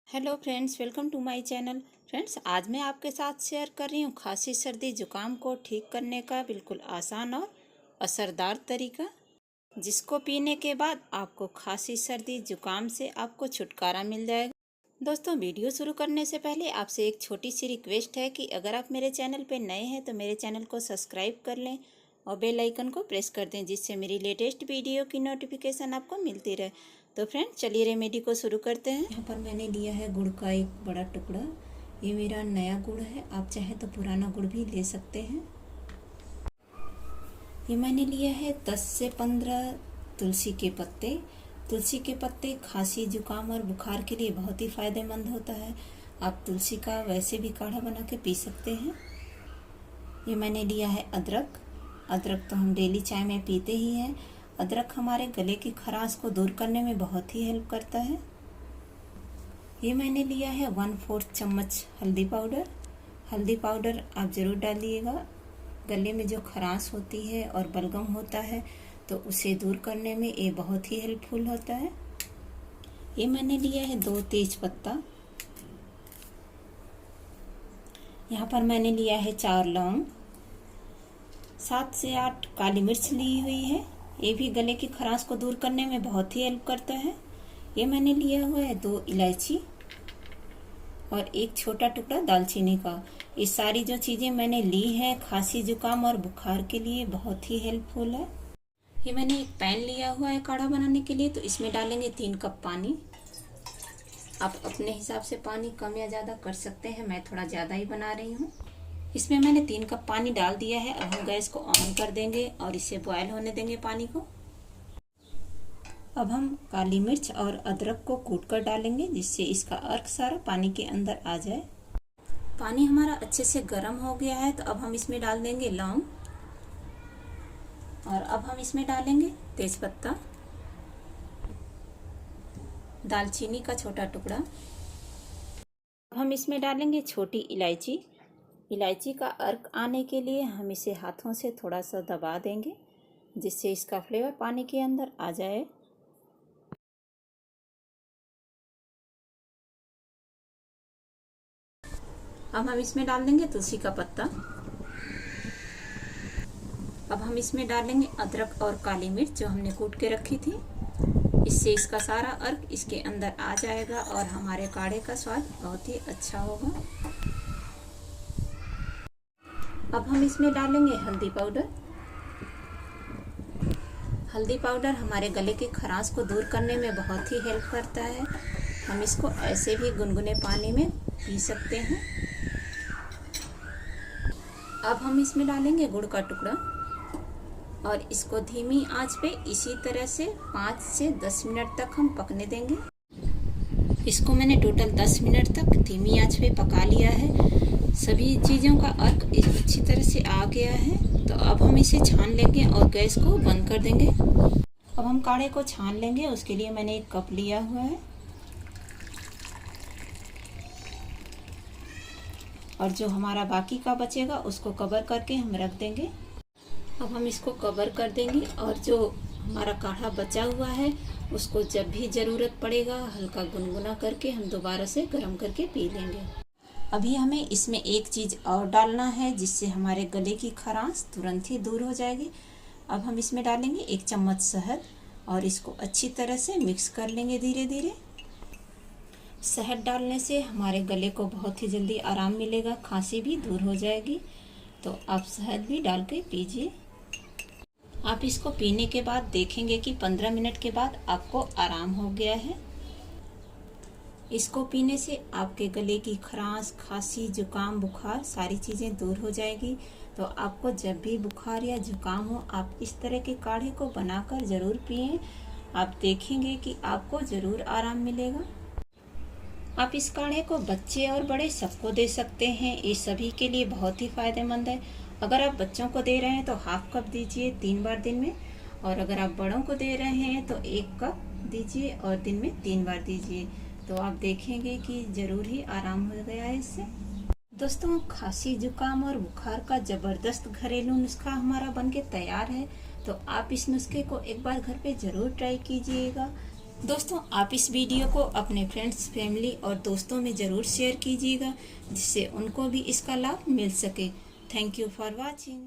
Hello friends, welcome to my channel. Friends, आज मैं आपके साथ शेयर कर रही हूँ खांसी सर्दी जुकाम को ठीक करने का बिल्कुल आसान और असरदार तरीका, जिसको पीने के बाद आपको खांसी सर्दी जुकाम से आपको छुटकारा मिल जाएगा। दोस्तों, वीडियो शुरू करने से पहले आपसे एक छोटी सी रिक्वेस्ट है कि अगर आप मेरे चैनल पर नए हैं तो मेरे चैनल को सब्सक्राइब कर लें और बेल आइकन को प्रेस कर दें, जिससे मेरी लेटेस्ट वीडियो की नोटिफिकेशन आपको मिलती रहे। तो फ्रेंड, चलिए रेमेडी को शुरू करते हैं। यहाँ पर मैंने लिया है गुड़ का एक बड़ा टुकड़ा। ये मेरा नया गुड़ है, आप चाहे तो पुराना गुड़ भी ले सकते हैं। ये मैंने लिया है 10 से 15 तुलसी के पत्ते। तुलसी के पत्ते खांसी जुकाम और बुखार के लिए बहुत ही फायदेमंद होता है। आप तुलसी का वैसे भी काढ़ा बना के पी सकते हैं। ये मैंने लिया है अदरक। अदरक तो हम डेली चाय में पीते ही हैं। अदरक हमारे गले की खराश को दूर करने में बहुत ही हेल्प करता है। ये मैंने लिया है 1/4 चम्मच हल्दी पाउडर। हल्दी पाउडर आप ज़रूर डालिएगा। गले में जो खराश होती है और बलगम होता है तो उसे दूर करने में ये बहुत ही हेल्पफुल होता है। ये मैंने लिया है 2 तेज पत्ता। यहाँ पर मैंने लिया है 4 लौंग, 7 से 8 काली मिर्च ली हुई है। ये भी गले की खराश को दूर करने में बहुत ही हेल्प करता है। ये मैंने लिया हुआ है 2 इलायची और एक छोटा टुकड़ा दालचीनी का। ये सारी जो चीज़ें मैंने ली हैं खांसी जुकाम और बुखार के लिए बहुत ही हेल्पफुल है। ये मैंने एक पैन लिया हुआ है काढ़ा बनाने के लिए, तो इसमें डालेंगे 3 कप पानी। आप अपने हिसाब से पानी कम या ज़्यादा कर सकते हैं, मैं थोड़ा ज़्यादा ही बना रही हूँ। इसमें मैंने 3 कप पानी डाल दिया है। अब हम गैस को ऑन कर देंगे और इसे बॉयल होने देंगे पानी को। अब हम काली मिर्च और अदरक को कूट कर डालेंगे, जिससे इसका अर्क सारा पानी के अंदर आ जाए। पानी हमारा अच्छे से गर्म हो गया है, तो अब हम इसमें डाल देंगे लौंग और अब हम इसमें डालेंगे तेजपत्ता, दालचीनी का छोटा टुकड़ा। अब हम इसमें डालेंगे छोटी इलायची। इलायची का अर्क आने के लिए हम इसे हाथों से थोड़ा सा दबा देंगे, जिससे इसका फ्लेवर पानी के अंदर आ जाए। अब हम इसमें डाल देंगे तुलसी का पत्ता। अब हम इसमें डालेंगे अदरक और काली मिर्च जो हमने कूट के रखी थी। इससे इसका सारा अर्क इसके अंदर आ जाएगा और हमारे काढ़े का स्वाद बहुत ही अच्छा होगा। अब हम इसमें डालेंगे हल्दी पाउडर। हल्दी पाउडर हमारे गले की खराश को दूर करने में बहुत ही हेल्प करता है। हम इसको ऐसे भी गुनगुने पानी में पी सकते हैं। अब हम इसमें डालेंगे गुड़ का टुकड़ा और इसको धीमी आंच पे इसी तरह से 5 से 10 मिनट तक हम पकने देंगे। इसको मैंने टोटल 10 मिनट तक धीमी आंच पे पका लिया है। सभी चीज़ों का अर्क अच्छी तरह से आ गया है, तो अब हम इसे छान लेंगे और गैस को बंद कर देंगे। अब हम काढ़े को छान लेंगे। उसके लिए मैंने एक कप लिया हुआ है और जो हमारा बाकी का बचेगा उसको कवर करके हम रख देंगे। अब हम इसको कवर कर देंगे और जो हमारा काढ़ा बचा हुआ है उसको जब भी ज़रूरत पड़ेगा हल्का गुनगुना करके हम दोबारा से गर्म करके पी लेंगे। अभी हमें इसमें एक चीज़ और डालना है, जिससे हमारे गले की खराश तुरंत ही दूर हो जाएगी। अब हम इसमें डालेंगे 1 चम्मच शहद और इसको अच्छी तरह से मिक्स कर लेंगे धीरे धीरे। शहद डालने से हमारे गले को बहुत ही जल्दी आराम मिलेगा, खांसी भी दूर हो जाएगी। तो आप शहद भी डाल के पीजिए। आप इसको पीने के बाद देखेंगे कि 15 मिनट के बाद आपको आराम हो गया है। इसको पीने से आपके गले की खराश, खांसी, जुकाम, बुखार सारी चीज़ें दूर हो जाएगी। तो आपको जब भी बुखार या जुकाम हो, आप इस तरह के काढ़े को बनाकर ज़रूर पिएं। आप देखेंगे कि आपको ज़रूर आराम मिलेगा। आप इस काढ़े को बच्चे और बड़े सबको दे सकते हैं। ये सभी के लिए बहुत ही फायदेमंद है। अगर आप बच्चों को दे रहे हैं तो हाफ कप दीजिए 3 बार दिन में, और अगर आप बड़ों को दे रहे हैं तो 1 कप दीजिए और दिन में 3 बार दीजिए। तो आप देखेंगे कि ज़रूर ही आराम हो गया है इससे। दोस्तों, खांसी जुकाम और बुखार का ज़बरदस्त घरेलू नुस्खा हमारा बनके तैयार है। तो आप इस नुस्खे को एक बार घर पे ज़रूर ट्राई कीजिएगा। दोस्तों आप इस वीडियो को अपने फ्रेंड्स, फैमिली और दोस्तों में ज़रूर शेयर कीजिएगा, जिससे उनको भी इसका लाभ मिल सके। Thank you for watching.